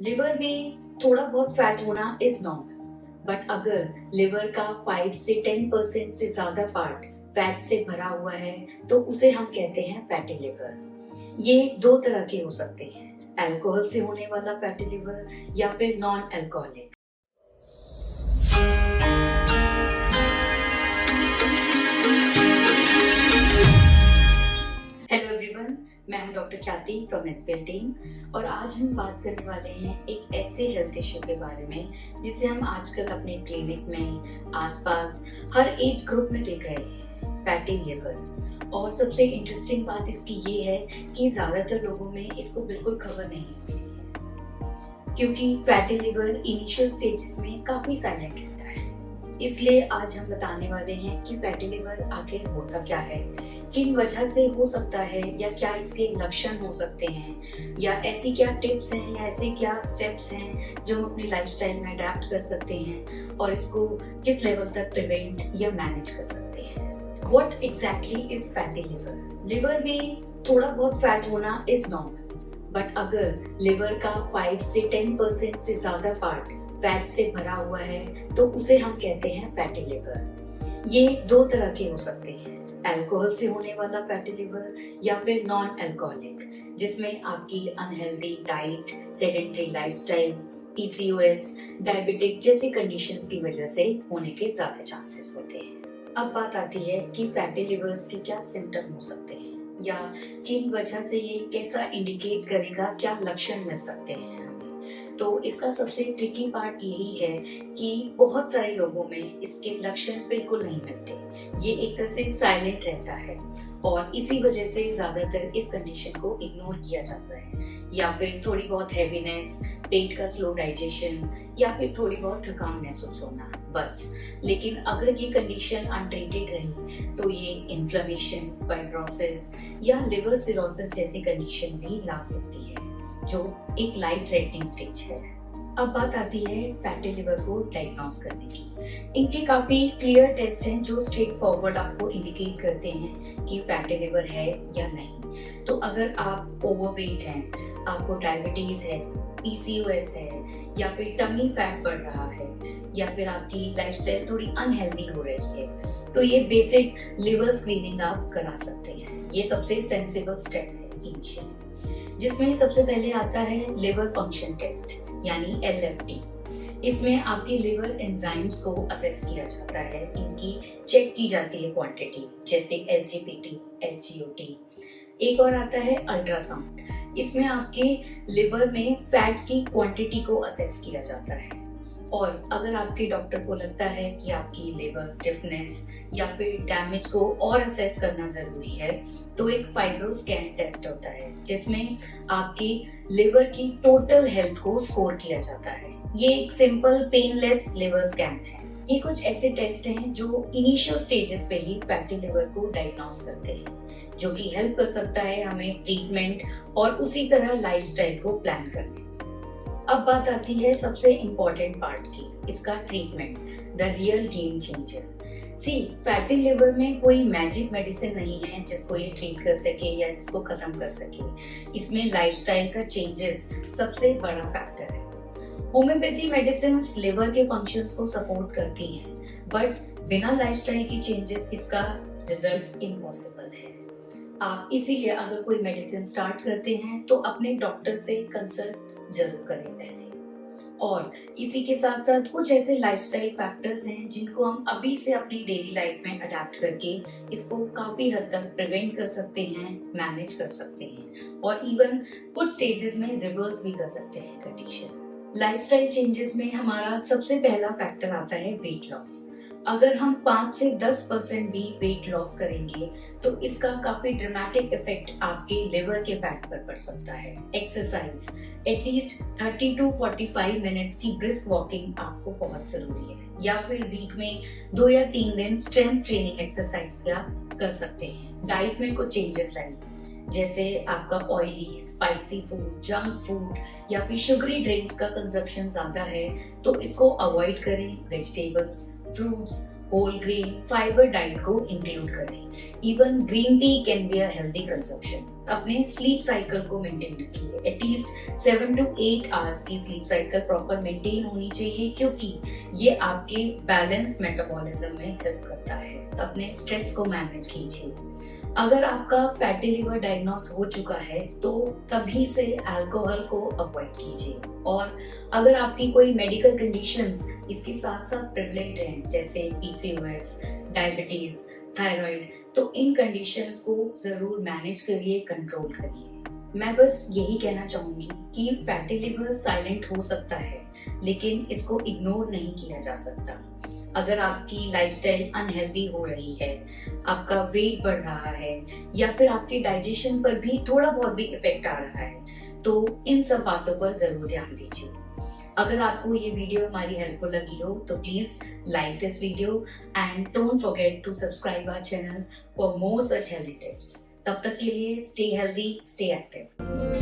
Liver में थोड़ा बहुत फैट होना इज नॉर्मल, बट अगर लिवर का 5 से 10% से ज्यादा पार्ट फैट से भरा हुआ है तो उसे हम कहते हैं फैटी लिवर। ये दो तरह के हो सकते हैं, अल्कोहल से होने वाला फैटी लिवर या फिर नॉन अल्कोहलिक। हेलो एवरीवन, मैं हूं डॉक्टर ख्याति फ्रॉम एसपीएल टीम और आज हम बात करने वाले हैं एक ऐसे हेल्थ इश्यू के बारे में जिसे हम आजकल अपने क्लिनिक में आसपास हर एज ग्रुप में देख रहे हैं, फैटी लिवर। और सबसे इंटरेस्टिंग बात इसकी ये है कि ज्यादातर लोगों में इसको बिल्कुल खबर नहीं होती है, क्योंकि फैटी लिवर इनिशियल स्टेजेस में काफी साइलेंट रहता है। इसलिए आज हम बताने वाले हैं कि फैटी लिवर आखिर होता क्या है, किन वजह से हो सकता है, या क्या इसके लक्षण हो सकते हैं, या ऐसी क्या टिप्स हैं या ऐसे क्या स्टेप्स हैं जो हम अपनी लाइफस्टाइल में अडेप्ट कर सकते हैं और इसको किस लेवल तक प्रिवेंट या मैनेज कर सकते हैं। What exactly is fatty liver? Liver में थोड़ा बहुत फैट होना इज नॉर्मल, बट अगर लिवर का 5 से 10% से ज्यादा पार्ट फैट से भरा हुआ है तो उसे हम कहते हैं फैटी लिवर। ये दो तरह के हो सकते हैं, अल्कोहल से होने वाला फैटी लिवर या फिर नॉन अल्कोहलिक, जिसमें आपकी unhealthy diet, sedentary lifestyle, PCOS, diabetic जैसी कंडीशंस की वजह से होने के ज्यादा चांसेस होते हैं। अब बात आती है कि फैटी लिवर्स के क्या सिम्टम हो सकते हैं या किन वजह से ये कैसा इंडिकेट करेगा, क्या लक्षण मिल सकते हैं। तो इसका सबसे ट्रिकी पार्ट यही है कि बहुत सारे लोगों में इसके लक्षण बिल्कुल नहीं मिलते, ये एक तरह से साइलेंट रहता है और इसी वजह से ज्यादातर इस कंडीशन को इग्नोर किया जाता है, या फिर थोड़ी बहुत हैवीनेस, पेट का स्लो डाइजेशन, या फिर थोड़ी बहुत थकान महसूस होना, बस। लेकिन अगर ये कंडीशन अनट्रीटेड रही तो ये इन्फ्लेमेशन, फाइब्रोसिस या लिवर सिरोसिस जैसी कंडीशन भी ला सकती है, जो एक लाइफ थ्रेटनिंग स्टेज है। अब बात आती है फैटी लिवर को डायग्नोस करने की। इनके काफी क्लियर टेस्ट हैं जो स्ट्रेट फॉरवर्ड आपको इंडिकेट करते हैं कि फैटी लिवर है या नहीं। तो अगर आप ओवरवेट हैं, आपको डायबिटीज है, पीसीओएस है, या फिर टमी फैट बढ़ रहा है, या फिर आपकी लाइफस्टाइल थोड़ी अनहेल्दी हो रही है, तो ये बेसिक लिवर स्क्रीनिंग आप करा सकते हैं। ये सबसे सेंसिबल स्टेप है इनिशियली, जिसमें सबसे पहले आता है लिवर फंक्शन टेस्ट यानी LFT। इसमें आपके लिवर एंजाइम्स को असेस किया जाता है, इनकी चेक की जाती है क्वांटिटी, जैसे SGPT, SGOT। एक और आता है अल्ट्रासाउंड। इसमें आपके लिवर में फैट की क्वांटिटी को असेस किया जाता है, और अगर आपके डॉक्टर को लगता है कि आपकी लिवर स्टिफनेस या फिर डैमेज को और असेस करना जरूरी है तो एक फाइब्रोस्कैन टेस्ट होता है, जिसमें आपकी लिवर की टोटल हेल्थ को स्कोर किया जाता है। ये एक सिंपल पेनलेस लिवर स्कैन है। ये कुछ ऐसे टेस्ट हैं जो इनिशियल स्टेजेस पे ही फैटी लिवर को डायग्नोस करते हैं, जो कि हेल्प कर सकता है हमें ट्रीटमेंट और उसी तरह लाइफस्टाइल को प्लान करने। अब बात आती है सबसे इम्पोर्टेंट पार्ट की, इसका treatment, the real game changer. Fatty liver में कोई मैजिक मेडिसिन नहीं है जिसको ये ट्रीट कर सके या जिसको खत्म कर सके। इसमें लाइफस्टाइल का चेंजेस सबसे बड़ा फैक्टर है। होम्योपैथी मेडिसिन लिवर के फंक्शंस को सपोर्ट करती हैं, बट बिना लाइफस्टाइल की चेंजेस इसका रिजल्ट इम्पॉसिबल है। आप इसीलिए अगर कोई मेडिसिन स्टार्ट करते हैं तो अपने डॉक्टर से कंसल्ट जरूर करें पहले। और इसी के साथ साथ कुछ ऐसे लाइफस्टाइल फैक्टर्स हैं जिनको हम अभी से अपनी डेली लाइफ में अडेप्ट करके इसको काफी हद तक प्रिवेंट कर सकते हैं, मैनेज कर सकते हैं, और इवन कुछ स्टेजेस में रिवर्स भी कर सकते हैं कंडीशन। लाइफस्टाइल चेंजेस में हमारा सबसे पहला फैक्टर आता है वेट लॉस। अगर हम 5 से 10% भी वेट लॉस करेंगे तो इसका काफी ड्रामेटिक इफेक्ट आपके लिवर के फैट पर पड़ सकता है। एक्सरसाइज, एटलीस्ट 30 to 45 मिनट्स की ब्रिस्क वॉकिंग आपको बहुत जरूरी है, या फिर वीक में 2 या 3 दिन स्ट्रेंथ ट्रेनिंग एक्सरसाइज भी आप कर सकते हैं। डाइट में कुछ चेंजेस लाइए, जैसे आपका oily, spicy food, junk food या फिर शुगरी ड्रिंक्स का कंजप्शन ज्यादा है तो इसको अवॉइड करें। Vegetables, fruits whole grain fibre diet को इंक्लूड करें। Even green tea can be a healthy consumption. अपने स्लीप साइकिल को मेंटेन रखिए। एटलीस्ट 7 to 8 आवर्स की स्लीप साइकिल प्रॉपर मेंटेन होनी चाहिए, क्योंकि ये आपके बैलेंस मेटाबॉलिज्म में हेल्प करता है। अपने स्ट्रेस को मैनेज कीजिए। अगर आपका फैटी लिवर डायग्नोस हो चुका है तो तभी से अल्कोहल को अवॉइड कीजिए। और अगर आपकी कोई मेडिकल कंडीशंस इसके साथ साथ प्रिवलेंट हैं, जैसे पीसीओएस, डायबिटीज, थायराइड, तो इन कंडीशंस को जरूर मैनेज करिए, कंट्रोल करिए। मैं बस यही कहना चाहूंगी कि फैटी लिवर साइलेंट हो सकता है, लेकिन इसको इग्नोर नहीं किया जा सकता। अगर आपकी लाइफस्टाइल अनहेल्दी हो रही है, आपका वेट बढ़ रहा है, या फिर आपके डाइजेशन पर भी थोड़ा बहुत भी इफेक्ट आ रहा है, तो इन सब बातों पर जरूर ध्यान दीजिए। अगर आपको ये वीडियो हमारी हेल्पफुल लगी हो तो please like this video and don't forget to subscribe our channel for more such healthy tips. तब तक के लिए स्टे हेल्दी, स्टे एक्टिव।